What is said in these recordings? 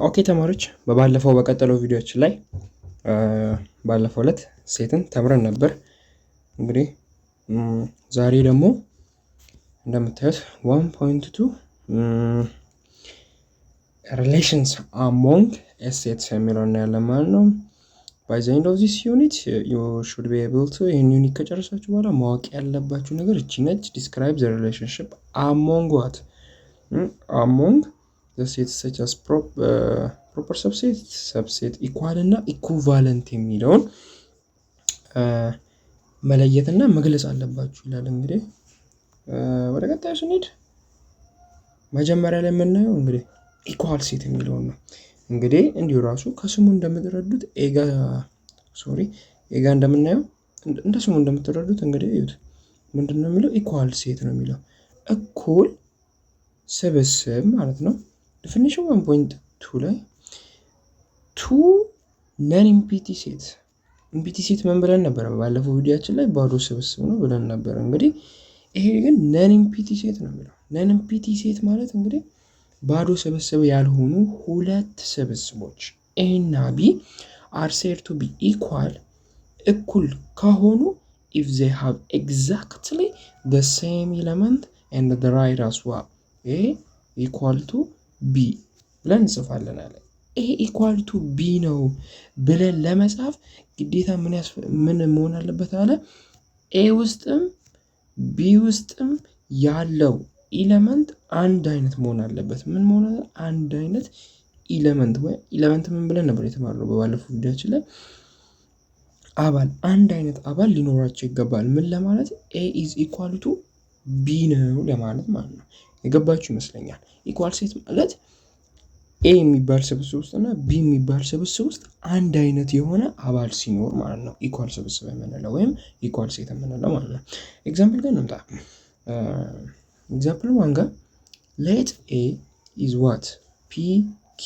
ኦኬ ተማሪዎች በባለፈው በቀጠለው ቪዲዮችን ላይ ባለፈው ዕለት ሴትን ተምረን ነበር። እንግዲህ ዛሬ ደግሞ እንደምታዩት 1.2 ሪሌሽንስ አሞንግ ኤሴትስ የሚለው እናያለን ማለት ነው። by the end of this unit you should be able to ይህን ዩኒት ከጨረሳችሁ በኋላ ማወቅ ያለባችሁ ነገር እቺ ነች። describe the relationship among what among the sets such as proper subset subset equal እና equivalent የሚለውን መለየትና መግለጽ አለባችሁ ይላል። እንግዲህ ወደ ቀጣዩ ስንሄድ መጀመሪያ ላይ የምናየው እንግዲህ ኢኳል ሴት የሚለውን ነው። እንግዲህ እንዲሁ ራሱ ከስሙ እንደምትረዱት ኤጋ እንደምናየው እንደ ስሙ እንደምትረዱት እንግዲህ እዩት ምንድነው የሚለው ኢኳል ሴት ነው የሚለው እኩል ስብስብ ማለት ነው። ዴፊኒሽን 1.2 ላይ ቱ ነን ኢምፒቲ ሴት ኢምፒቲ ሴት ምን ብለን ነበር? ባለፈው ቪዲዮአችን ላይ ባዶ ስብስብ ነው ብለን ነበር። እንግዲህ ይሄ ግን ነን ኢምፒቲ ሴት ነው የሚለው። ነን ኢምፒቲ ሴት ማለት እንግዲህ ባዶ ስብስብ ያልሆኑ ሁለት ስብስቦች ኤ እና ቢ are said to be equal እኩል ከሆኑ if they have exactly the same element and the right as well A equal to B ብለን እንጽፋለን አለ። A equal to B ነው ብለን ለመጻፍ ግዴታ ምን መሆን አለበት አለ? A ውስጥም B ውስጥም ያለው ኤሌመንት አንድ አይነት መሆን አለበት። ምን መሆን አለ? አንድ አይነት ኤሌመንት ወይ ኤሌመንት ምን ብለን ነበር የተማርነው በባለፈው ቪዲዮአችን ላይ? አባል አንድ አይነት አባል ሊኖራቸው ይገባል። ምን ለማለት? A is equal to B ነው ለማለት ማለት ነው። የገባችሁ ይመስለኛል። ኢኳል ሴት ማለት A የሚባል ስብስብ ውስጥ እና B የሚባል ስብስብ ውስጥ አንድ አይነት የሆነ አባል ሲኖር ማለት ነው ኢኳል ስብስብ የምንለው ወይም ኢኳል ሴት የምንለው ማለት ነው። ኤግዛምፕል ጋር እንምጣ። ኤግዛምፕል 1 ጋር let A is what P Q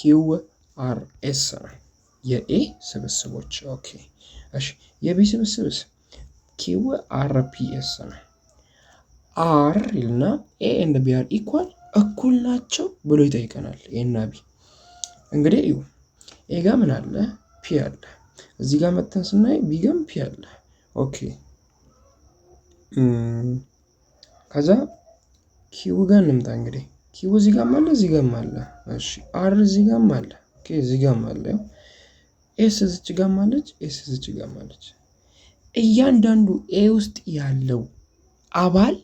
R S ነው የኤ ስብስቦች። ኦኬ እሺ የቢ ስብስብስ Q R P S ነው። R እና A and B are equal እኩል ናቸው ብሎ ይጠይቀናል። A እና B እንግዲህ እዩ A ጋር ምን አለ? P አለ። እዚህ ጋር መተን ስናይ B ጋር P አለ። ኦኬ ከዛ Q ጋር እንምጣ። እንግዲህ Q እዚህ ጋር አለ፣ እዚህ ጋር አለ። እሺ R እዚህ ጋር አለ። ኦኬ እዚህ ጋር አለ። S እዚህ ጋር አለች፣ S እዚህ ጋር አለች። እያንዳንዱ A ውስጥ ያለው አባል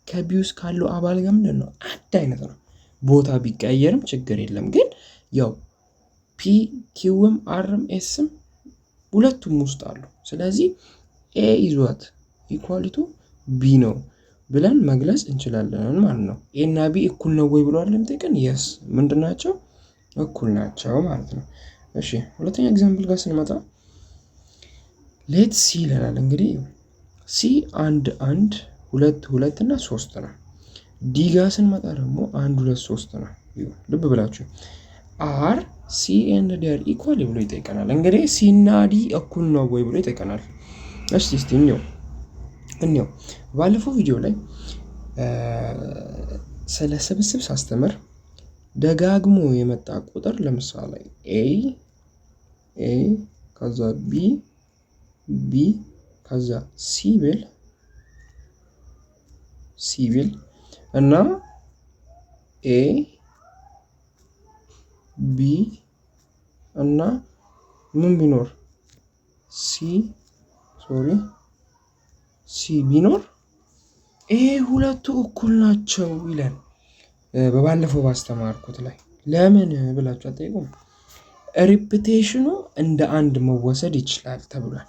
ከቢ ውስጥ ካለው አባል ጋር ምንድነው አንድ አይነት ነው። ቦታ ቢቀየርም ችግር የለም። ግን ያው ፒ ኪውም አርም ኤስም ሁለቱም ውስጥ አሉ። ስለዚህ ኤ ኢዝ ዋት ኢኳል ቱ ቢ ነው ብለን መግለጽ እንችላለን ማለት ነው። ኤ እና ቢ እኩል ነው ወይ ብሎ አይደለም ጠይቀን፣ የስ ምንድናቸው እኩል ናቸው ማለት ነው። እሺ ሁለተኛ ኤግዛምፕል ጋር ስንመጣ ሌት ሲ ይለናል። እንግዲህ ሲ አንድ ሁለት ሁለት እና ሶስት ነው። ዲ ጋር ስንመጣ ደግሞ 1 2 3 ነው። ልብ ብላችሁ አር ሲ ኤንድ ዲ አር ኢኳል ብሎ ይጠይቀናል። እንግዲህ ሲ እና ዲ እኩል ነው ወይ ብሎ ይጠይቀናል። እስቲ እንየው ባለፈው ቪዲዮ ላይ ስለ ስብስብ ሳስተምር ደጋግሞ የመጣ ቁጥር ለምሳሌ ኤ ከዛ ቢ ከዛ ሲቪል እና ኤ ቢ እና ምን ቢኖር ሲ ቢኖር ኤ ሁለቱ እኩል ናቸው ይላል። በባለፈው ባስተማርኩት ላይ ለምን ብላችሁ አትጠይቁም? ሪፒቴሽኑ እንደ አንድ መወሰድ ይችላል ተብሏል።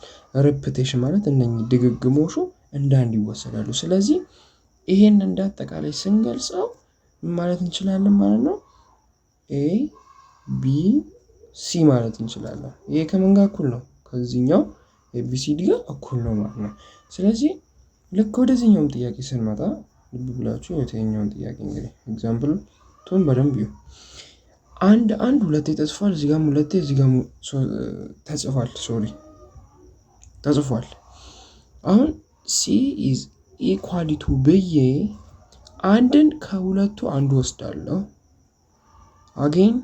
ሪፒቴሽን ማለት እነኚህ ድግግሞሹ እንደ አንድ ይወሰዳሉ። ስለዚህ ይሄን እንደ አጠቃላይ ስንገልጸው ማለት እንችላለን ማለት ነው ኤ ቢ ሲ ማለት እንችላለን። ይሄ ከምን ጋር እኩል ነው? ከዚህኛው ኤቢሲዲ ጋር እኩል ነው ማለት ነው። ስለዚህ ልክ ወደዚህኛውም ጥያቄ ስንመጣ ልብ ብላችሁ የትኛውን ጥያቄ እንግዲህ ኤግዛምፕል ቱን በደንብ ይዩ። አንድ ሁለቴ ተጽፏል። እዚህ ጋርም ሁለቴ እዚህ ጋርም ተጽፏል። አሁን ሲ ኢዝ ኢኳል ቱ ብዬ አንድን ከሁለቱ አንዱ ወስዳለሁ። አጌን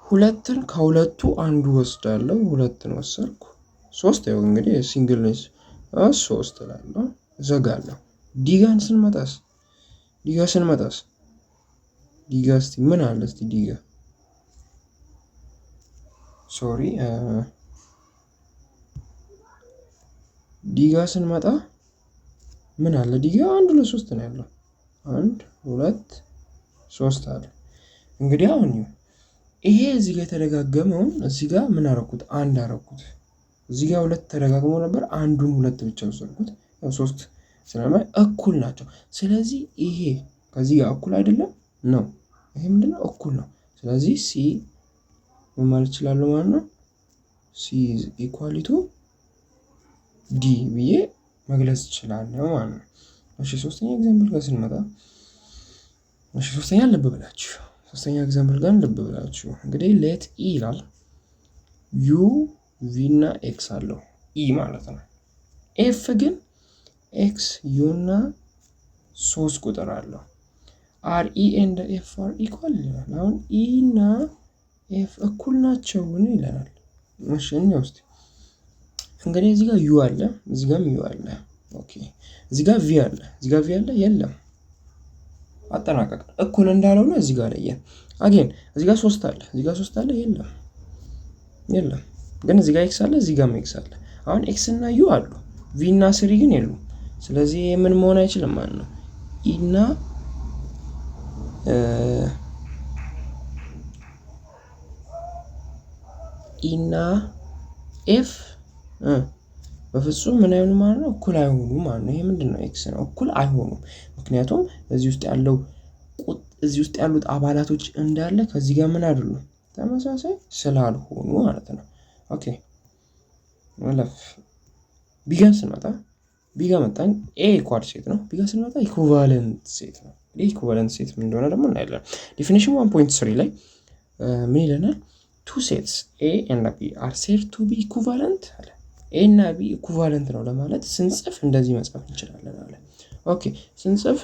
ሁለትን ከሁለቱ አንዱ ወስዳለሁ። ሁለትን ወሰድኩ 3 ያው እንግዲህ ሲንግል ነው 3 እላለሁ ዘጋለሁ። ዲጋን ስንመጣስ ዲጋ እስቲ ምን አለ እስቲ ዲጋ ስንመጣ ምን አለ ዲጋ 1 2 3 ነው ያለው 1 2 3 አለ። እንግዲህ አሁን ይሄ እዚህ ጋር የተደጋገመውን እዚህ ጋር ምን አደረኩት? አንድ አደረኩት። እዚህ ጋር 2 ተደጋግሞ ነበር አንዱን 2 ብቻ ወሰድኩት። ያው 3 ስለማይ እኩል ናቸው። ስለዚህ ይሄ ከዚህ ጋር እኩል አይደለም ነው። ይሄ ምንድነው? እኩል ነው። ስለዚህ ሲ ምን ማለት ይችላል ማለት ነው? ሲ ኢዝ ኢኳል ቱ ዲ ብዬ መግለጽ እችላለሁ ማለት ነው። እሺ ሶስተኛ ኤግዛምፕል ጋር ስንመጣ ሶስተኛ ኤግዛምፕል ጋር ልብ ብላችሁ እንግዲህ ሌት ኢ ይላል ዩ ቪ እና ኤክስ አለው ኢ ማለት ነው። ኤፍ ግን ኤክስ ዩ እና 3 ቁጥር አለው። አር ኢ ኤንድ ኤፍ አር ኢኳል ይላል። አሁን ኢ እና ኤፍ እኩል ናቸው ይለናል። እሺ እንውስድ እንግዲህ እዚህ ጋር ዩ አለ፣ እዚህ ጋርም ዩ አለ። ኦኬ እዚህ ጋር ቪ አለ፣ እዚህ ጋር ቪ አለ የለም። አጠናቀቅ እኩል እንዳልሆነ እዚህ ጋር ለየን። አጌን እዚህ ጋር 3 አለ፣ እዚህ ጋር 3 አለ የለም። ግን እዚህ ጋር ኤክስ አለ፣ እዚህ ጋርም ኤክስ አለ። አሁን ኤክስ እና ዩ አሉ፣ ቪ እና 3 ግን የሉም። ስለዚህ ምን መሆን አይችልም ማለት ነው። ኢ እና ኤፍ በፍጹም ምን አይሆኑ ማለት ነው፣ እኩል አይሆኑ ማለት ነው። ይሄ ምንድነው? ኤክስ ነው። እኩል አይሆኑም። ምክንያቱም እዚህ ውስጥ ያሉት አባላቶች እንዳለ ከዚህ ጋር ምን አይደሉም ተመሳሳይ ስላልሆኑ ማለት ነው። ኦኬ ወለፍ ቢጋን ስንመጣ መጣን። ኤ ኢኳል ሴት ነው። ቢጋ ስንመጣ ኢኩቫለንት ሴት ነው። ኢኩቫለንት ሴት ምን እንደሆነ ደግሞ እናያለን። ዴፊኒሽን 1.3 ላይ ምን ይለናል? two sets A and B are said to be equivalent አለ። A እና B ኢኩቫለንት ነው ለማለት ስንጽፍ እንደዚህ መጻፍ እንችላለን አለ። ኦኬ ስንጽፍ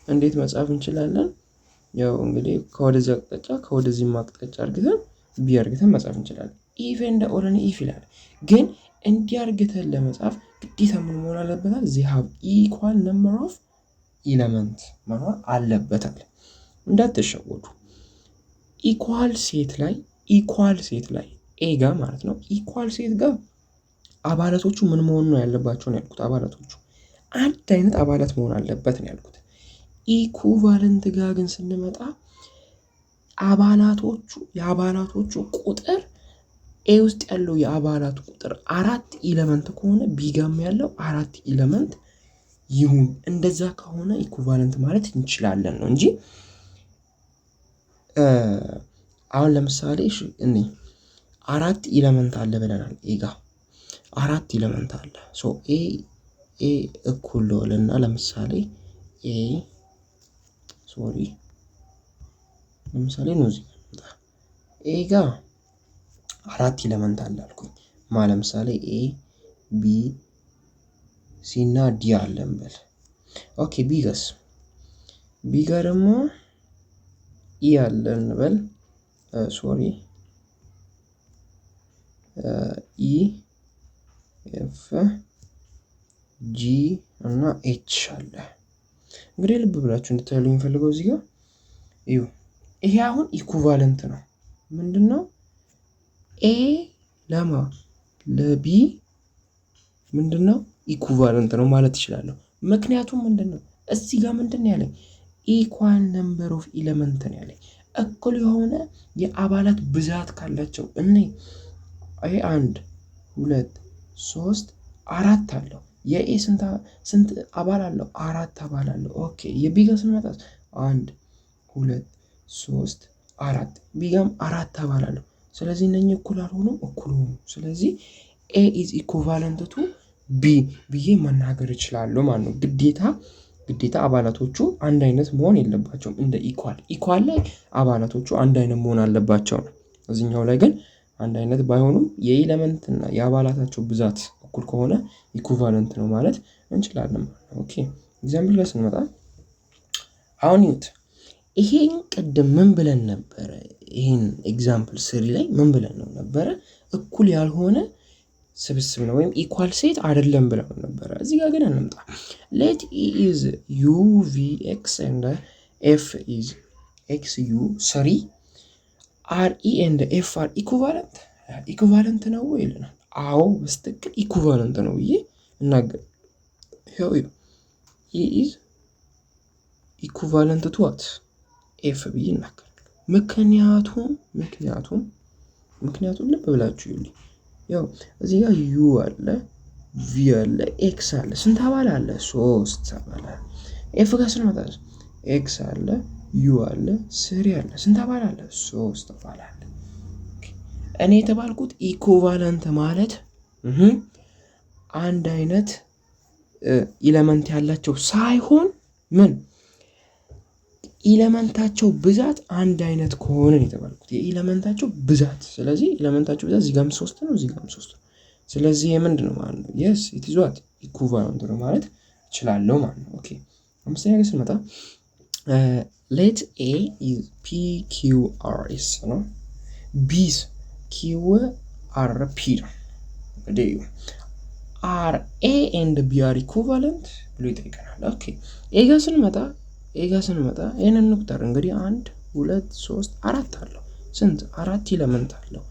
እንዴት መጻፍ እንችላለን? ያው እንግዲህ ከወደዚህ አቅጣጫ ከወደዚህ አቅጣጫ አርግተን B አርግተን መጻፍ እንችላለን። if and only if ይላል። ግን እንዲህ አርግተን ለመጻፍ ግዴታ ምን መሆን አለበት? they have equal number of elements መሆን አለበት አለ። እንዳትሸወዱ። ኢኳል ሴት ላይ ኤ ጋር ማለት ነው። ኢኳል ሴት ጋር አባላቶቹ ምን መሆን ነው ያለባቸው ነው ያልኩት። አባላቶቹ አንድ አይነት አባላት መሆን አለበት ነው ያልኩት። ኢኩቫለንት ጋር ግን ስንመጣ የአባላቶቹ ቁጥር ኤ ውስጥ ያለው የአባላቱ ቁጥር 4 ኤሌመንት ከሆነ ቢ ጋርም ያለው 4 ኤሌመንት ይሁን። እንደዛ ከሆነ ኢኩቫለንት ማለት እንችላለን ነው እንጂ አሁን ለምሳሌ እኔ 4 ኤሌመንት አለ ብለናል። ኤ ጋር 4 ኤሌመንት አለ። ሶ ኤ እኩል ለና ለምሳሌ ነው ኤ ጋር 4 ኤሌመንት አለ አልኩኝ። ለምሳሌ ኤ ቢ ሲ እና ዲ አለ እንበል። ኦኬ ቢ ጋር ደግሞ ኢ አለ እንበል። ኢ ኤፍ ጂ እና ኤች አለ። እንግዲህ ልብ ብላችሁ እንድታዩ የሚፈልገው እዚህ ጋር ይሄ አሁን ኢኩቫለንት ነው። ምንድነው? ኤ ለቢ ምንድነው? ኢኩቫለንት ነው ማለት ይችላል። ምክንያቱም ምንድነው? እዚህ ጋር ምንድነው ያለኝ? ኢኳል ነምበር ኦፍ ኤሌመንት ነው ያለኝ። እኩል የሆነ የአባላት ብዛት ካላቸው ይሄ 1 2 3 4 አለው። የኤ ስንት አባል አለው? 4 አባል አለው። ኦኬ የቢ ጋር ስንመጣ 1 2 3 4 ቢ ጋርም 4 አባል አለው። ስለዚህ እነኚህ እኩል አልሆኑም፣ እኩል ሆኑ። ስለዚህ ኤ ኢዝ ኢኩቫለንት ቱ ቢ ብዬ መናገር እችላለሁ ማለት ነው። ግዴታ አባላቶቹ አንድ አይነት መሆን የለባቸውም። እንደ ኢኳል ላይ አባላቶቹ አንድ አይነት መሆን አለባቸው ነው። እዚህኛው ላይ ግን አንድ አይነት ባይሆኑም የኤሌመንት እና የአባላታቸው ብዛት እኩል ከሆነ ኢኩቫለንት ነው ማለት እንችላለን። ኦኬ ኤግዛምፕል ላይ ስንመጣ አሁን ይሄን ቅድም ምን ብለን ነበረ? ይህን ኤግዛምፕል 3 ላይ ምን ብለን ነው ነበረ? እኩል ያልሆነ ስብስብ ነው ወይም ኢኳል ሴት አይደለም ብለው ነበረ። እዚህ ጋር ግን እንምጣ። ሌት ኢ ኢዝ ዩ ቪ ኤክስ ኤንድ ኤፍ ኢዝ ኤክስ ዩ 3 አር ኢ ኤንድ ኤፍ አር ኢኩቫለንት። ኢኩቫለንት ነው ይለናል። አዎ በስትክክል ኢኩቫለንት ነው ብዬ እናገር። ይኸው ኢ ኢዝ ኢኩቫለንት ቱ ዋት ኤፍ ብዬ እናገር። ምክንያቱም ልብ ብላችሁ ይሉኝ። ያው እዚህ ጋር ዩ አለ፣ ቪ አለ፣ ኤክስ አለ። ስንት አባል አለ? 3 አባል አለ። ኤፍ ጋር ስንመጣ ኤክስ አለ፣ ዩ አለ፣ 3 አለ። ስንት አባል አለ? 3 አባል አለ። እኔ የተባልኩት ኢኩቫለንት ማለት አንድ አይነት ኢለመንት ያላቸው ሳይሆን ምን ኢለመንታቸው ብዛት አንድ አይነት ከሆነ የተባልኩት የኢለመንታቸው ብዛት። ስለዚህ ኢለመንታቸው ብዛት እዚህ ጋርም 3 ነው፣ እዚህ ጋርም 3 ነው። ስለዚህ ምንድን ነው ማለት ነው? የስ ኢት ኢዝ ዋት ኢኩቫለንት ነው ማለት እችላለሁ ማለት ነው። ኦኬ አምስተኛ ጋር ስንመጣ ሌት ኤ ኢዝ ፒ ኪው አር ኤስ ነው፣ ቢስ ኪው አር ፒ ነው። እንግዲህ አር ኤ ኤንድ ቢ አር ኢኩቫለንት ብሎ ይጠይቀናል። ኦኬ ኤ ጋር ስንመጣ ይህንን እንቁጠር እንግዲህ 1 2 3 4 አለው። ስንት? 4 ኢለመንት አለው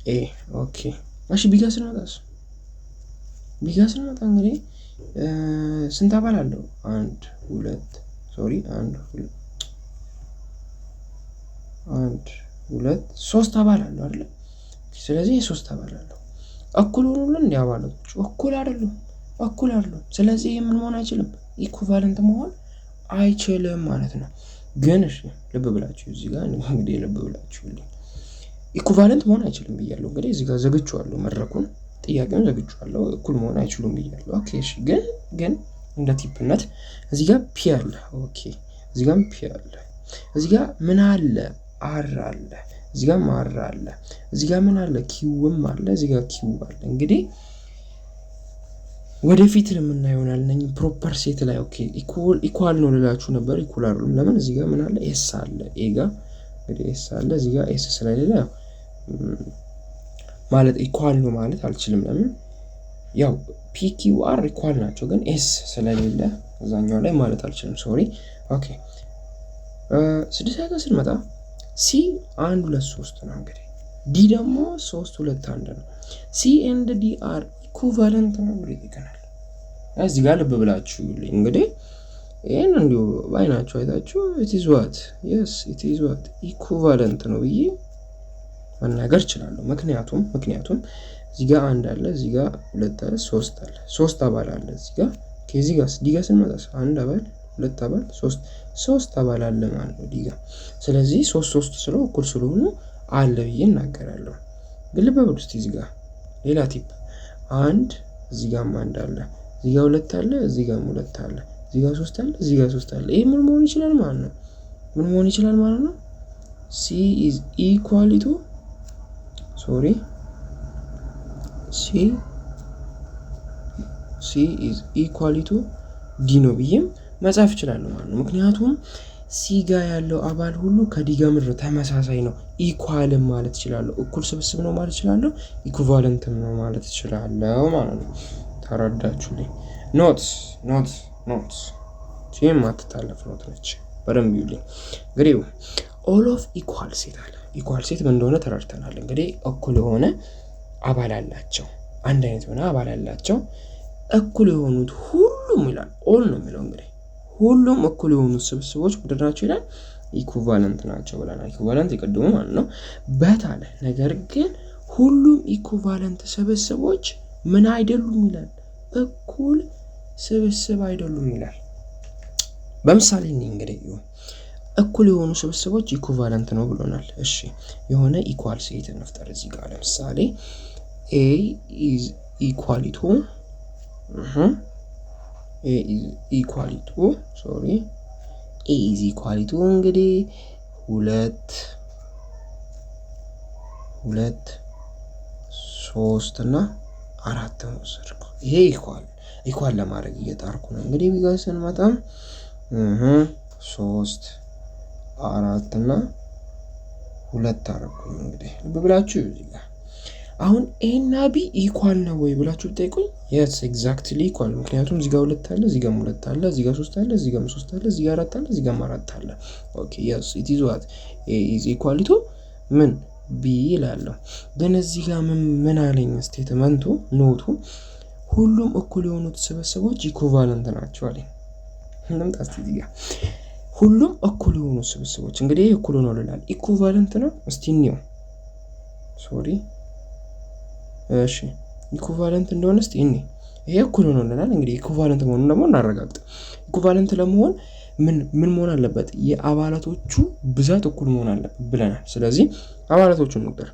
ኤ። ኦኬ እሺ ቢ ጋር ስንመጣ እንግዲህ ስንት አባል አለው? 1 2 3 አባል አለው አይደል? ስለዚህ የ3 አባል አለው። እኩል ሆኑልን እንዲ አባላቶቹ እኩል አይደሉም። ስለዚህ ምን መሆን አይችልም? ኢኩቫለንት መሆን አይችልም ማለት ነው። ግን እሺ ልብ ብላችሁ እዚህ ጋር እንግዲህ ልብ ብላችሁ ኢኩቫለንት መሆን አይችልም ብያለሁ። እንግዲህ እዚህ ጋር ዘግቼዋለሁ፣ መድረኩን ጥያቄውን ዘግቼዋለሁ። እኩል መሆን አይችሉም ብያለሁ። ኦኬ እሺ ግን እንደ ቲፕነት እዚህ ጋር ፒ አለ። ኦኬ እዚህ ጋር ፒ አለ። እዚህ ጋር ምን አለ? አር አለ። እዚህ ጋር አር አለ። እዚህ ጋር ምን አለ? ኪውም አለ። እዚህ ጋር ኪው አለ። እንግዲህ ወደፊት የምናየው ይሆናል እነኚህ ፕሮፐር ሴት ላይ። ኦኬ ኢኳል ነው ልላችሁ ነበር። ኢኳል አይደለም። ለምን? እዚህ ጋር ምን አለ? ኤስ አለ። ኤ ጋር እንግዲህ ኤስ አለ። እዚህ ጋር ኤስ ስለሌለ ማለት ኢኳል ነው ማለት አልችልም። ለምን? ያው ፒ ኪው አር ኢኳል ናቸው፣ ግን ኤስ ስለሌለ እዛኛው ላይ ማለት አልችልም። ሶሪ። ኦኬ ስድስተኛ ጋር ስንመጣ ሲ 1 2 3 ነው። እንግዲህ ዲ ደግሞ 3 2 1 ነው። ሲ ኤንድ ዲ አር ኢኩቫለንት ነው ብሎ ይጠይቀናል። እዚህ ጋር ልብ ብላችሁ እንግዲህ ይሄን እንዲሁ ባይናችሁ አይታችሁ it is what yes it is what ኢኩቫለንት ነው ብዬ መናገር እችላለሁ። ምክንያቱም እዚህ ጋር 1 አለ፣ እዚህ ጋር 2 አለ፣ 3 አለ፣ 3 አባል አለ እዚህ ጋር። ከዚህ ጋር ዲ ጋር ስንመጣ 1 አባል 2 አባል 3 አባል አለ ማለት ነው ዲ ጋር። ስለዚህ 3 ስለሆነ እኩል ስለሆኑ አለ ብዬ እናገራለሁ። ግን ልብ በሉ እስቲ እዚህ ጋር ሌላ ቲፕ 1 እዚህ ጋር 1 አለ፣ እዚህ ጋር 2 አለ፣ እዚህ ጋር 2 አለ፣ እዚህ ጋር 3 አለ፣ እዚህ ጋር 3 አለ። ይሄ ምን መሆን ይችላል ማለት ነው? C is equal to C is equal to D ነው ብዬም መጻፍ እችላለሁ ማለት ነው። ምክንያቱም ሲ ጋር ያለው አባል ሁሉ ከዲ ጋር ምድር ተመሳሳይ ነው። ኢኳልም ማለት እችላለሁ፣ እኩል ስብስብ ነው ማለት እችላለሁ፣ ኢኩቫለንትም ነው ማለት እችላለሁ ማለት ነው። ተረዳችሁልኝ? ኖት ቺም ማትታለፍ ኖት ነች። በደንብ ይውልኝ። እንግዲህ ኦል ኦፍ ኢኳል ሴት አለ። ኢኳል ሴት ምን እንደሆነ ተረድተናል። እንግዲህ እኩል የሆነ አባል አላቸው፣ አንድ አይነት የሆነ አባል አላቸው። እኩል የሆኑት ሁሉም ይላል ኦል ነው የሚለው። እንግዲህ ሁሉም እኩል የሆኑት ስብስቦች ምንድን ናቸው ይላል? ኢኩቫለንት ናቸው ብለናል። ኢኩቫለንት የቀድሞ ማለት ነው በት አለ። ነገር ግን ሁሉም ኢኩቫለንት ስብስቦች ምን አይደሉም ይላል? እኩል ስብስብ አይደሉም ይላል። በምሳሌ እንግዲህ እኩል የሆኑ ስብስቦች ኢኩቫለንት ነው ብሎናል። እሺ የሆነ ኢኳል ሴት እንፍጠር እዚህ ጋር። ለምሳሌ A is equal to እንግዲህ 2 3 እና 4 ነው ወሰድኩ። ይሄ ኢኳል ለማድረግ እየጣርኩ ነው። እንግዲህ ቢጋር ስንመጣ 3 4 እና 2 አደረኩኝ። እንግዲህ ልብ ብላችሁ እዚህ ጋር አሁን ኤ እና ቢ ኢኳል ነው ወይ ብላችሁ ብትጠይቁኝ የስ ኤግዛክትሊ ኢኳል። ምክንያቱም እዚህ ጋር 2 አለ፣ እዚህ ጋር 2 አለ፣ እዚህ ጋር 3 አለ፣ እዚህ ጋር 3 አለ፣ እዚህ ጋር 4 አለ፣ እዚህ ጋር 4 አለ። ኦኬ የስ ኢት ኢዝ ዋት ኤ ኢዝ ኢኳል ቱ ምን ቢ ይላለሁ። ግን እዚህ ጋር ምን አለኝ ስቴትመንቱ ኖቱ ሁሉም እኩል የሆኑት ስብስቦች ኢኩቫለንት ናቸው አለኝ። ምንም ታስቲ እዚህ ጋር ሁሉም እኩል የሆኑ ስብስቦች እንግዲህ እኩል ነው ልላል ኢኩቫለንት ነው። እስቲ እንየው ሶሪ እሺ ኢኩቫለንት እንደሆነ እስቲ ይሄ እኩል ነው ልናል። እንግዲህ ኢኩቫለንት መሆኑን ደግሞ እናረጋግጥ። ኢኩቫለንት ለመሆን ምን መሆን አለበት? የአባላቶቹ ብዛት እኩል መሆን አለበት ብለናል። ስለዚህ አባላቶቹን እንቁጠር።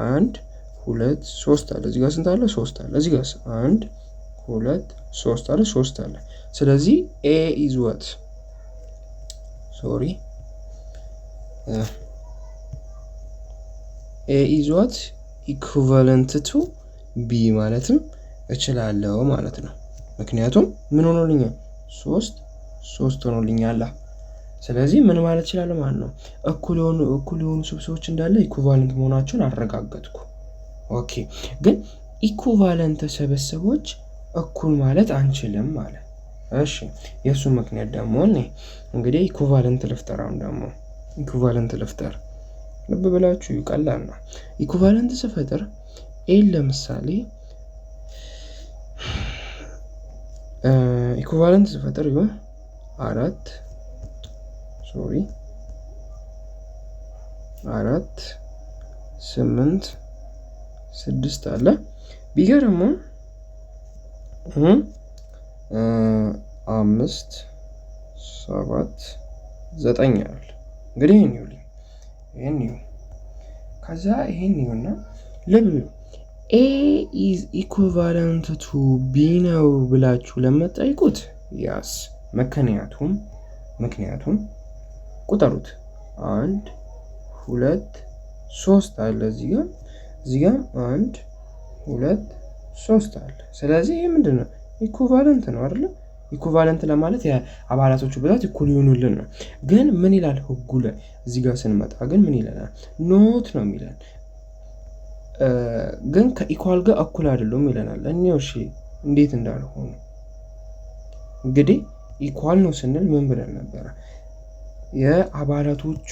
1 2 3 አለ። እዚህ ጋር ስንት አለ? 3 አለ። እዚህ ጋር 1 2 3 አለ፣ 3 አለ። ስለዚህ ኤ ኢዝ ዋት ሶሪ ኤ ኢዝ ዋት ኢኩቫለንት ቱ ቢ ማለትም እችላለሁ ማለት ነው። ምክንያቱም ምን ሆኖልኛል? 3 ሆኖልኛል። ስለዚህ ምን ማለት እችላለሁ ማለት ነው? እኩል የሆኑ ስብስቦች እንዳለ ኢኩቫለንት መሆናቸውን አረጋገጥኩ። ኦኬ ግን ኢኩቫለንት ስብስቦች እኩል ማለት አንችልም ማለት። እሺ የሱ ምክንያት ደግሞ እንግዲህ ኢኩቫለንት ልፍጠራው ደግሞ ኢኩቫለንት ልፍጠር። ልብ ብላችሁ ይቀላል ነው። ኢኩቫለንት ስፈጥር ኤን ለምሳሌ ኢኩቫለንት ስፈጥር ይሁን 4 8 6 አለ። ቢገርም 5 7 9 አለ። እንግዲህ ይሄን ይሁን ከዛ ይሄን ይሁንና ልብ ኤ ኢዝ ኢኩቫለንት ቱ ቢ ነው ብላችሁ ለምትጠይቁት ያስ ምክንያቱም ቁጠሩት 1 2 3 አለ። እዚህ ጋር 1 2 3 አለ። ስለዚህ ይሄ ምንድነው? ኢኩቫለንት ነው አይደል? ኢኩቫለንት ለማለት የአባላቶቹ ብዛት እኩል ይሆኑልን ነው። ግን ምን ይላል ህጉ ላይ እዚህ ጋር ስንመጣ ግን ምን ይላል? ኖት ነው የሚለን። ግን ከኢኳል ጋር እኩል አይደለም ይለናል። እሺ እንዴት እንዳልሆነ እንግዲህ ኢኳል ነው ስንል ምን ብለን ነበረ? የአባላቶቹ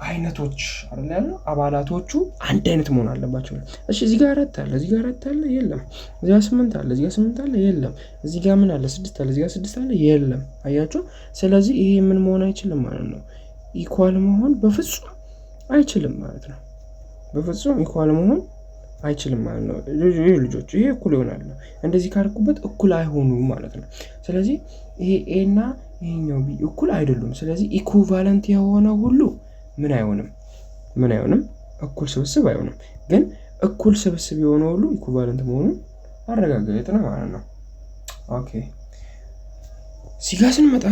አይነቶች አይደል ያለው? አባላቶቹ አንድ አይነት መሆን አለባቸው። እሺ እዚህ ጋር 4 አለ፣ እዚህ ጋር 4 አለ፣ የለም። እዚህ ጋር 8 አለ፣ እዚህ ጋር 8 አለ፣ የለም። እዚህ ጋር ምን አለ? 6 አለ፣ እዚህ ጋር 6 አለ፣ የለም። አያችሁ? ስለዚህ ይሄ ምን መሆን አይችልም ማለት ነው። ኢኳል መሆን በፍጹም አይችልም ማለት ነው። በፍጹም ኢኳል መሆን አይችልም ማለት ነው። ልጆች ይሄ እኩል ይሆናል። እንደዚህ ካርኩበት እኩል አይሆኑም ማለት ነው። ስለዚህ ይሄ ኤ እና ይሄኛው ቢ እኩል አይደሉም። ስለዚህ ኢኩቫለንት የሆነ ሁሉ ምን አይሆንም? እኩል ስብስብ አይሆንም። ግን እኩል ስብስብ የሆነ ሁሉ ኢኩቫለንት መሆኑን አረጋግጠን ማለት ነው። ኦኬ ሲጋ ስንመጣ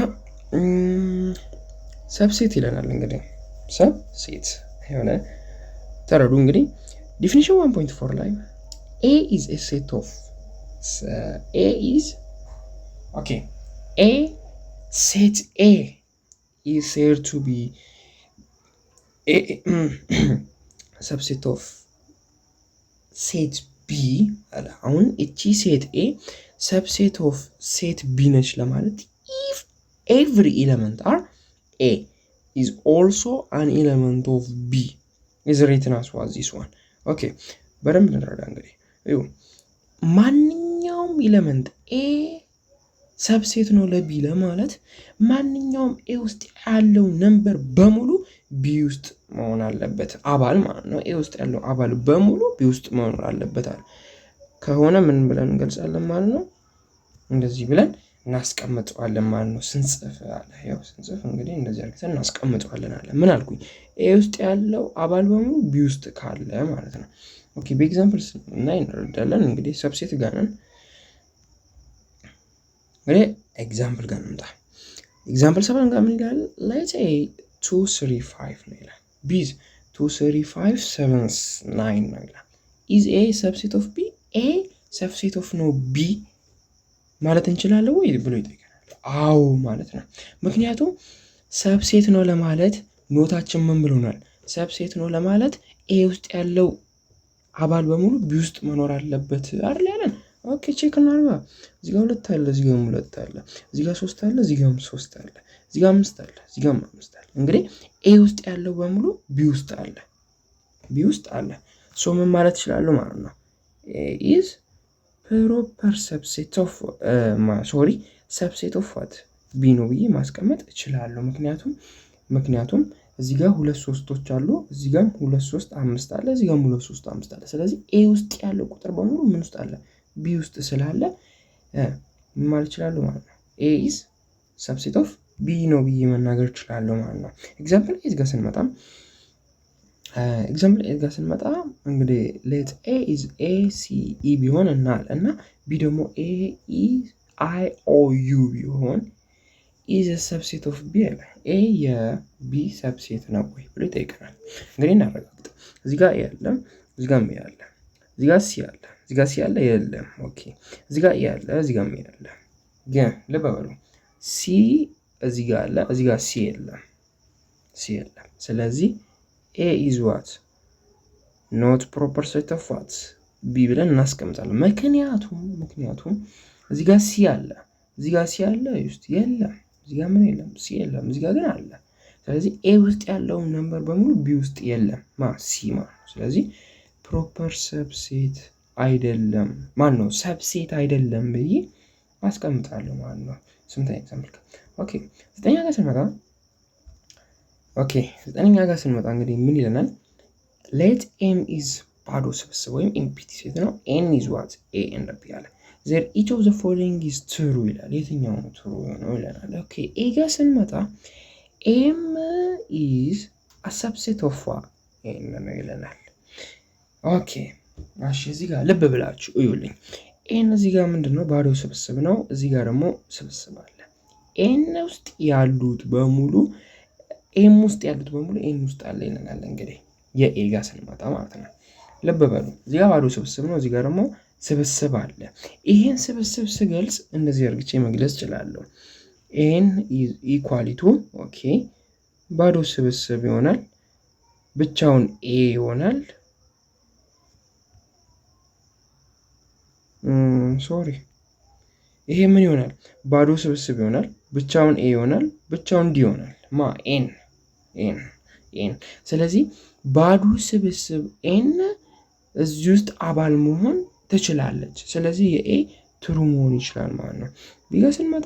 ሰብሴት ይለናል። እንግዲህ ሰብሴት የሆነ ተረዱ። እንግዲህ ዲፊኒሽን 1.4 ላይ A is a set of A set A is said to be a subset of set B አለ። አሁን እቺ ሴት A subset of set B ነች ለማለት if every element are A is also an element of B is written as this one. ኦኬ በደንብ እንረዳ። እንግዲህ ማንኛውም ኤሌመንት ኤ ሰብሴት ነው ለቢ ለማለት ማንኛውም ኤ ውስጥ ያለው ነምበር በሙሉ ቢ ውስጥ መሆን አለበት። አባል ማለት ነው። ኤ ውስጥ ያለው አባል በሙሉ ቢ ውስጥ መሆን አለበት ከሆነ ምን ብለን እንገልጻለን ማለት ነው? እንደዚህ ብለን እናስቀምጠዋለን ማለት ነው። ስንጽፍ ስንጽፍ እንግዲህ እንደዚህ አድርገን እናስቀምጠዋለን አለ። ምን አልኩኝ? ኤ ውስጥ ያለው አባል በሙሉ ቢ ውስጥ ካለ ማለት ነው። ኦኬ በኤግዛምፕልስ እና እንረዳለን። እንግዲህ ሰብሴት ጋር ነን። እንግዲህ ኤግዛምፕል ጋር እንምጣ። ኤግዛምፕል 7 ጋር ምን ይላል? ሌትስ ኤ 2 3 5 ነው ይላል። ቢ 2 3 5 7 9 ነው ይላል። ኢዝ ኤ ሰብሴት ኦፍ ቢ ኤ ሰብሴት ኦፍ ነው ቢ ማለት እንችላለን ወይ ብሎ ይጠይቀናል። አዎ ማለት ነው። ምክንያቱም ሰብሴት ነው ለማለት ኖታችን ምን ብሎናል? ሰብሴት ነው ለማለት ኤ ውስጥ ያለው አባል በሙሉ ቢ ውስጥ መኖር አለበት አይደል ያለን? ኦኬ ቼክ እናድርጋ። እዚህ ጋር 2 አለ፣ እዚህ ጋር 2 አለ፣ እዚህ ጋር 3 አለ፣ እዚህ ጋር 3 አለ፣ እዚህ ጋር 5 አለ፣ እዚህ ጋር 5 አለ። እንግዲህ ኤ ውስጥ ያለው በሙሉ ቢ ውስጥ አለ፣ ቢ ውስጥ አለ። ሶ ምን ማለት ይችላል ማለት ነው? ኤ ኢዝ ፕሮፐር ሰብሴት ኦፍ ሰብሴት ኦፍ ዋት ቢ ነው ብዬ ማስቀመጥ እችላለሁ። ምክንያቱም እዚህ ጋር 2 3ቶች አሉ፣ እዚህ ጋር 2 3 5 አለ፣ እዚህ ጋር 2 3 5 አለ። ስለዚህ ኤ ውስጥ ያለው ቁጥር በሙሉ ምን ውስጥ አለ? ቢ ውስጥ ስላለ ምን ማለት ይችላል ማለት ነው? ኤ ኢዝ ሰብሴት ኦፍ ቢ ነው ብዬ መናገር እችላለሁ ማለት ነው። ኤግዛምፕል ኤዝ ጋር ስንመጣ እንግዲህ ሌት ኤ ኢዝ ኤ ሲ ኢ ቢሆን እና ቢ ደግሞ ኤ ኢ አይ ኦ ዩ ቢሆን ኢዝ ሰብሴት ኦፍ ቢ አለ። ኤ የቢ ሰብሴት ነው ወይ ብሎ ይጠይቀናል። እንግዲህ እናረጋግጥ። እዚህ ጋር ኤ አለ፣ እዚህ ጋር ኤ አለ፣ እዚህ ጋር ሲ አለ፣ እዚህ ጋር ሲ አለ የለም። ኦኬ እዚህ ጋር ኤ አለ፣ እዚህ ጋር ኤ አለ። ግን ልብ በሉ ሲ እዚህ ጋር አለ፣ እዚህ ጋር ሲ የለም፣ ሲ የለም። ስለዚህ ኤ ኢዝ ዋት ኖት ፕሮፐር ሴት ኦፍ ዋት ቢ ብለን እናስቀምጣለን። ምክንያቱም እዚህ ጋር ሲ አለ፣ እዚህ ጋር ሲ አለ ውስጥ የለም፣ እዚህ ጋር ምን የለም? ሲ የለም፣ እዚህ ጋር ግን አለ። ስለዚህ ኤ ውስጥ ያለውን ነምበር በሙሉ ቢ ውስጥ የለም፣ ሲ ማለት ነው። ስለዚህ ፕሮፐር ሰብሴት አይደለም ማለት ነው፣ ሰብሴት አይደለም ብዬ አስቀምጣለሁ ማለት ነው። ስምንተኛ ኤግዛምፕል ኦኬ። ዘጠነኛ ጋር ስንመጣ እንግዲህ ምን ይለናል? ሌት ኤም ኢዝ ባዶ ስብስብ ወይም ኢምፒቲ ሴት ነው። ኤን ኢዝ ዋት ኤ ኤንድ ቢ አለ። ዜር ኢች ኦፍ ዘ ፎሎዊንግ ኢዝ ትሩ ይላል። የትኛው ነው ትሩ ነው ይለናል። ኦኬ ኤ ጋር ስንመጣ ኤም ኢዝ አ ሰብሴት ኦፍ ኤን ነው ይለናል። ኦኬ እሺ እዚህ ጋር ልብ ብላችሁ እዩልኝ። ኤን እዚህ ጋር ምንድነው? ባዶ ስብስብ ነው። እዚህ ጋር ደግሞ ስብስብ አለ። ኤን ውስጥ ያሉት በሙሉ ኤም ውስጥ ያሉት በሙሉ ኤን ውስጥ አለ ይለናል። እንግዲህ የኤ ጋር ስንመጣ ማለት ነው። ልብ በሉ እዚህ ጋር ባዶ ስብስብ ነው፣ እዚህ ጋር ደግሞ ስብስብ አለ። ይሄን ስብስብ ስገልጽ እንደዚህ አድርግቼ መግለጽ እችላለሁ። ኤን ኢኳሊቱ ኦኬ ባዶ ስብስብ ይሆናል፣ ብቻውን ኤ ይሆናል። ይሄ ምን ይሆናል? ባዶ ስብስብ ይሆናል፣ ብቻውን ኤ ይሆናል፣ ብቻውን ዲ ይሆናል። ኤን ስለዚህ ባዶ ስብስብ ኤን እዚህ ውስጥ አባል መሆን ትችላለች። ስለዚህ የኤ ትሩ መሆን ይችላል ማለት ነው። ቢጋ ስንመጣ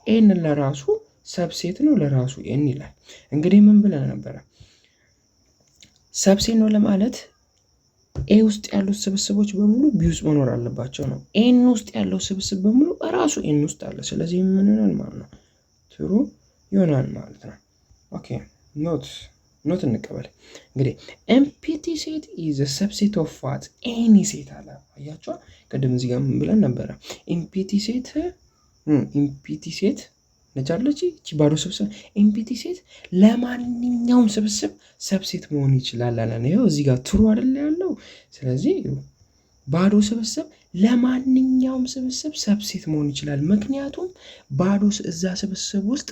ኤን ለራሱ ሰብሴት ነው፣ ለራሱ ኤን ይላል። እንግዲህ ምን ብለን ነበረ? ሰብሴት ነው ለማለት ኤ ውስጥ ያሉት ስብስቦች በሙሉ ቢ ውስጥ መኖር አለባቸው ነው። ኤን ውስጥ ያለው ስብስብ በሙሉ ራሱ ኤን ውስጥ አለ። ስለዚህ ምን ይሆናል ማለት ነው? ትሩ ይሆናል ማለት ነው። ኦኬ ኖት እንቀበል። እንግዲህ ኤምፒቲ ሴት ኢዝ ሰብሴት ኦፍ ዋት ኤኒ ሴት አለ። አያችሁ ቅድም እዚህ ጋር ምን ብለን ነበረ? ኤምፒቲ ሴት ነቻለች እቺ ባዶ ስብስብ። ኤምፒቲ ሴት ለማንኛውም ስብስብ ሰብሴት መሆን ይችላል አለን። ይኸው እዚህ ጋር ትሩ አይደል ያለው። ስለዚህ ባዶ ስብስብ ለማንኛውም ስብስብ ሰብሴት መሆን ይችላል። ምክንያቱም ባዶ እዛ ስብስብ ውስጥ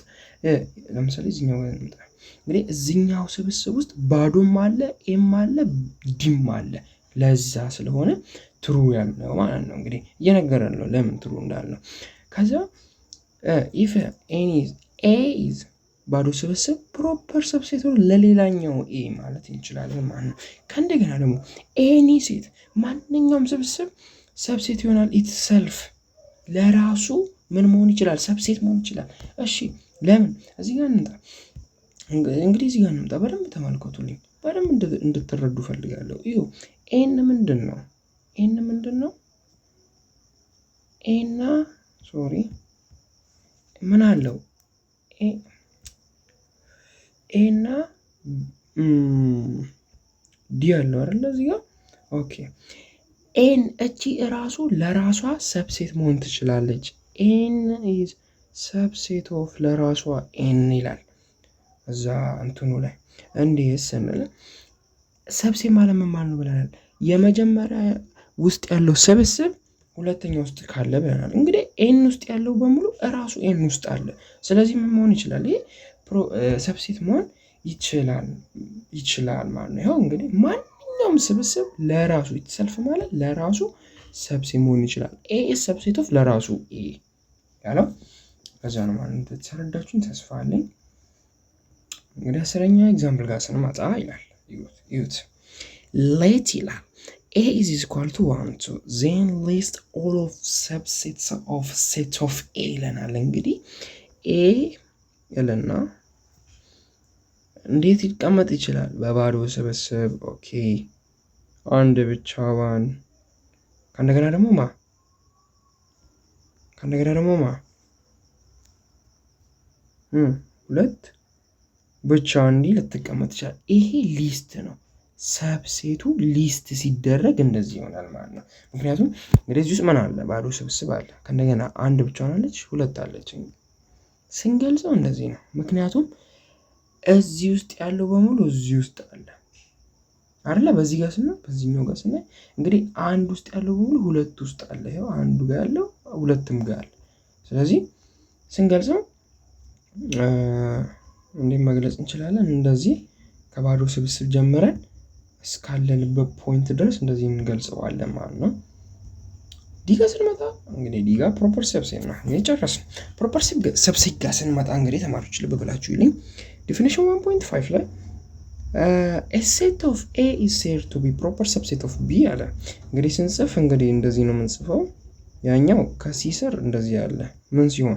ለምሳሌ እዚህኛው ጋር እንምጣ። እንግዲህ እዚህኛው ስብስብ ውስጥ ባዶም አለ፣ ኤም አለ፣ ዲም አለ። ለዛ ስለሆነ ትሩ ያለው ማለት ነው። እንግዲህ እየነገረን ነው ለምን ትሩ እንዳልነው። ከዛ ኢፍ ኤ ኢዝ ባዶ ስብስብ ፕሮፐር ሰብሴት ለሌላኛው ኤ ማለት እንችላለን ማለት ነው። ከእንደገና ደግሞ ኤኒ ሴት ማንኛውም ስብስብ ሰብሴት ይሆናል። ኢትሰልፍ ለራሱ ምን መሆን ይችላል? ሰብሴት መሆን ይችላል። እሺ ለምን? እዚህ ጋር እንምጣ። እንግዲህ እዚህ ጋር እንምጣ። በደንብ ተመልከቱልኝ፣ በደንብ እንድትረዱ ፈልጋለሁ። እዩ ኤን ምንድን ነው? ኤና ምን አለው? ኤና ዲ አለው አይደል? እዚህ ጋር ኦኬ። ኤን እቺ እራሱ ለራሷ ሰብሴት መሆን ትችላለች። ኤን ኢዝ ሰብሴት ኦፍ ለራሷ ኤን ይላል እዛ እንትኑ ላይ። እንዲህ ስንል ሰብሴት ማለት ምን ማለት ነው ብለናል? የመጀመሪያ ውስጥ ያለው ስብስብ ሁለተኛ ውስጥ ካለ ብለናል። እንግዲህ ኤን ውስጥ ያለው በሙሉ እራሱ ኤን ውስጥ አለ። ስለዚህ ምን መሆን ይችላል? ይሄ ሰብሴት መሆን ይችላል ማለት ነው። ይኸው እንግዲህ ማንኛውም ስብስብ ለራሱ ኢትሰልፍ ማለት ለራሱ ሰብሴት መሆን ይችላል። ኤ ኢዝ ሰብሴት ኦፍ ለራሱ ኤ ያለው ከዛ ነው ማለት ነው። ተረዳችሁኝ ተስፋ አለኝ። እንግዲህ 10ኛ ኤግዛምፕል ጋር ስንመጣ ይላል ይዩት ሌት ይላል A is equal to 1 2 then list all of subsets of set of A ይለናል። እንግዲህ A ይለና እንዴት ሊቀመጥ ይችላል? በባዶ ስብስብ ኦኬ፣ አንድ ብቻዋን ከእንደገና ደግሞ ሁለት ብቻ እንዲህ ልትቀመጥ ይችላል። ይሄ ሊስት ነው። ሰብሴቱ ሊስት ሲደረግ እንደዚህ ይሆናል ማለት ነው። ምክንያቱም እንግዲህ እዚህ ውስጥ ምን አለ? ባዶ ስብስብ አለ። ከእንደገና አንድ ብቻዋን አለች፣ ሁለት አለች። ስንገልጸው እንደዚህ ነው። ምክንያቱም እዚህ ውስጥ ያለው በሙሉ እዚህ ውስጥ አለ አይደለ? በዚህ ጋር ስናይ በዚህኛው ጋር ስናይ እንግዲህ አንድ ውስጥ ያለው በሙሉ ሁለት ውስጥ አለ። ይሄው አንዱ ጋር ያለው ሁለትም ጋር አለ። ስለዚህ ስንገልጸው እንዴት መግለጽ እንችላለን? እንደዚህ ከባዶ ስብስብ ጀምረን እስካለንበት ፖይንት ድረስ እንደዚህ እንገልጸዋለን ማለት ነው። ዲጋ ስንመጣ እንግዲህ ዲጋ ፕሮፐር ሰብሴት ነው። የጨረስን ፕሮፐር ሰብሴት ጋር ስንመጣ እንግዲህ ተማሪዎች ልብ ብላችሁ ይልኝ ዲፊኒሽን 1.5 ላይ a set of A is said to be proper subset of B አለ። እንግዲህ ስንጽፍ እንግዲህ እንደዚህ ነው የምንጽፈው። ያኛው ከሲ ስር እንደዚህ ያለ ምን ሲሆን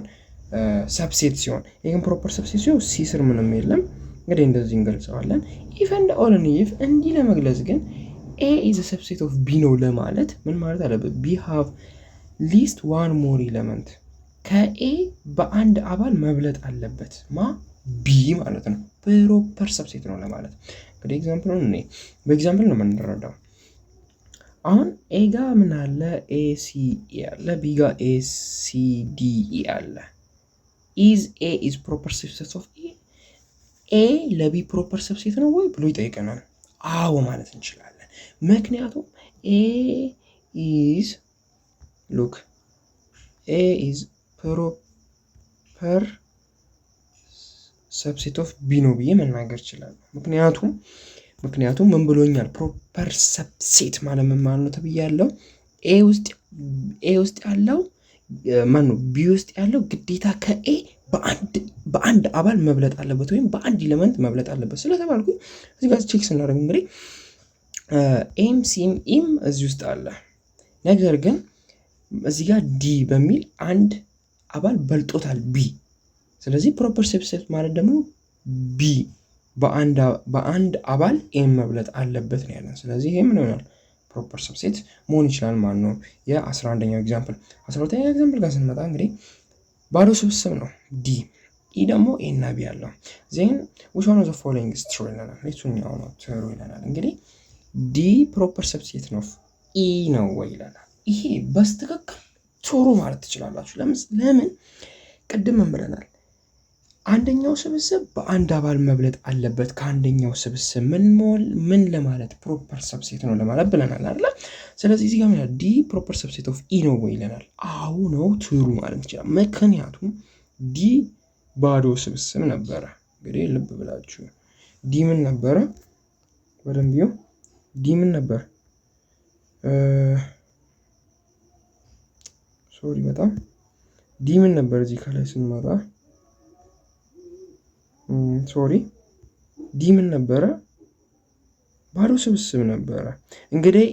ሰብሴት ሲሆን፣ ይሄን ፕሮፐር ሰብሴት ሲሆን ሲ ስር ምንም የለም። እንግዲህ እንደዚህ እንገልጸዋለን። ኢፍ ኤንድ ኦንሊ ኢፍ እንዲህ ለመግለጽ ግን A is a subset of B ነው ለማለት ምን ማለት አለበት? B have least one more element ከኤ በአንድ አባል መብለጥ አለበት። ቢ ማለት ነው። ፕሮፐር ሰብሴት ነው ለማለት እንግዲህ ኤግዛምፕል ነው። በኤግዛምፕል ነው የምንረዳው። አሁን ኤ ጋ ምን አለ? ኤ ሲ ኢ አለ። ቢ ጋ ኤ ሲ ዲ ኢ አለ። ኢዝ ኤ ኢዝ ፕሮፐር ሰብሴት ኦፍ ኤ ኤ ለቢ ፕሮፐር ሰብሴት ነው ወይ ብሎ ይጠይቀናል። አዎ ማለት እንችላለን። ምክንያቱም ኤ ኢዝ ሉክ ኤ ኢዝ ፕሮፐር ሰብሴት ኦፍ ቢ ነው ብዬ መናገር ይችላል። ምክንያቱም ምን ብሎኛል? ፕሮፐር ሰብሴት ማለት ምን ማለት ነው ተብያለሁ። ኤ ውስጥ ያለው ማን ነው? ቢ ውስጥ ያለው ግዴታ ከኤ በአንድ አባል መብለጥ አለበት ወይም በአንድ ኤሌመንት መብለጥ አለበት ስለተባልኩ እዚህ ጋር ቼክ ስናደርግ እንግዲህ ኤም ሲም ኢም እዚህ ውስጥ አለ። ነገር ግን እዚህ ጋር ዲ በሚል አንድ አባል በልጦታል ቢ። ስለዚህ ፕሮፐር ሰብሴት ማለት ደግሞ ቢ በአንድ አባል ኤም መብለጥ አለበት ነው ያለን። ስለዚህ ይሄ ምን ይሆናል? ፕሮፐር ሰብሴት መሆን ይችላል ማለት ነው። የ11ኛው ኤግዛምፕል 12ኛው ኤግዛምፕል ጋር ስንመጣ እንግዲህ ባዶ ስብስብ ነው ዲ። ኢ ደግሞ ኤ እና ቢ ያለው ዜን which one of the following is true ይለናል። የትኛው ነው ትሩ ይለናል። እንግዲህ ዲ ፕሮፐር ሰብሴት ነው ኢ ነው ወይ ይለናል። ይሄ በስትክክል ትሩ ማለት ትችላላችሁ። ለምን? ቅድም ብለናል አንደኛው ስብስብ በአንድ አባል መብለጥ አለበት ከአንደኛው ስብስብ ምን ለማለት ፕሮፐር ሰብሴት ነው ለማለት ብለናል አይደል? ስለዚህ እዚህ ጋር ምን ዲ ፕሮፐር ሰብሴት ኦፍ ኢ ነው ወይ ይለናል። አዎ ነው ትሩ ማለት ይችላል። ምክንያቱም ዲ ባዶ ስብስብ ነበረ። እንግዲህ ልብ ብላችሁ ዲ ምን ነበረ? በደንብ ይኸው ዲ ምን ነበር? ሶሪ በጣም ዲ ምን ነበር? እዚህ ከላይ ስንመጣ ሶሪ ዲ ምን ነበረ? ባዶ ስብስብ ነበረ። እንግዲህ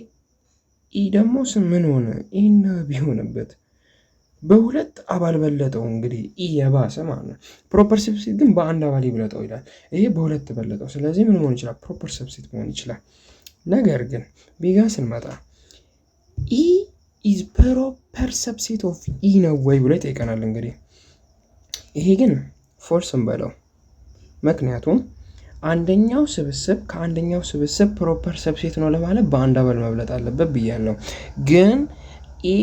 ኢ ደግሞ ምን ሆነ? ኢ እና ቢ ሆነበት። በሁለት አባል በለጠው። እንግዲህ ኢ የባሰ ማለት ነው። ፕሮፐር ሰብሴት ግን በአንድ አባል ይበለጠው ይላል። ይሄ በሁለት በለጠው። ስለዚህ ምን መሆን ይችላል? ፕሮፐር ሰብሴት መሆን ይችላል። ነገር ግን ቢ ጋር ስንመጣ ኢ ኢዝ ፕሮፐር ሰብሴት ኦፍ ኢ ነው ወይ ብሎ ይጠይቀናል። እንግዲህ ይሄ ግን ፎልስም በለው። ምክንያቱም አንደኛው ስብስብ ከአንደኛው ስብስብ ፕሮፐር ሰብሴት ነው ለማለት በአንድ አባል መብለጥ አለበት ብያለሁ። ግን ኢ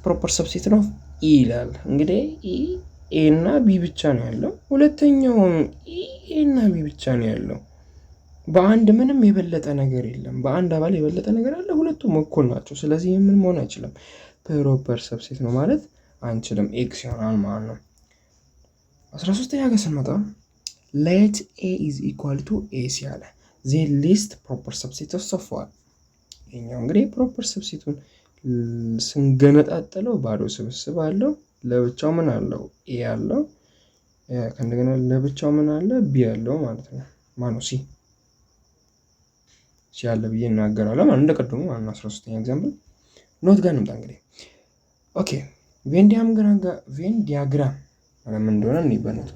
ፕሮፐር ሰብሴት ነው ኢ ይላል። እንግዲህ ኤ እና ቢ ብቻ ነው ያለው። ሁለተኛውም ኤ እና ቢ ብቻ ነው ያለው። በአንድ ምንም የበለጠ ነገር የለም። በአንድ አባል የበለጠ ነገር አለ። ሁለቱም እኩል ናቸው። ስለዚህ ምን መሆን አይችልም? ፕሮፐር ሰብሴት ነው ማለት አንችልም። ኤክስ ይሆናል ማለት ነው። 13ኛ ጋር ስንመጣ ሌት ኤ ኢዝ ኢኳል ቱ ኤ ሲያለ ዜን ሊስት ፕሮፐር ሰብሴት ኦፍ ዋን። ይሄኛው እንግዲህ ፕሮፐር ሰብሴቱን ስንገነጣጠለው ባዶ ስብስብ አለው። ለብቻው ምን አለው? ኤ አለው። ከእንደገና ለብቻው ምን አለ? ቢ አለው ማለት ነው። ማነው? ሲ አለ ብዬ እናገራለሁ ማለት እንደቀደሙ ማለት ነው። 13ኛ ኤግዛምፕል ኖት ጋር እንምጣ እንግዲህ። ኦኬ ቬን ዲያግራም ማለት ምን እንደሆነ እንይ በኖት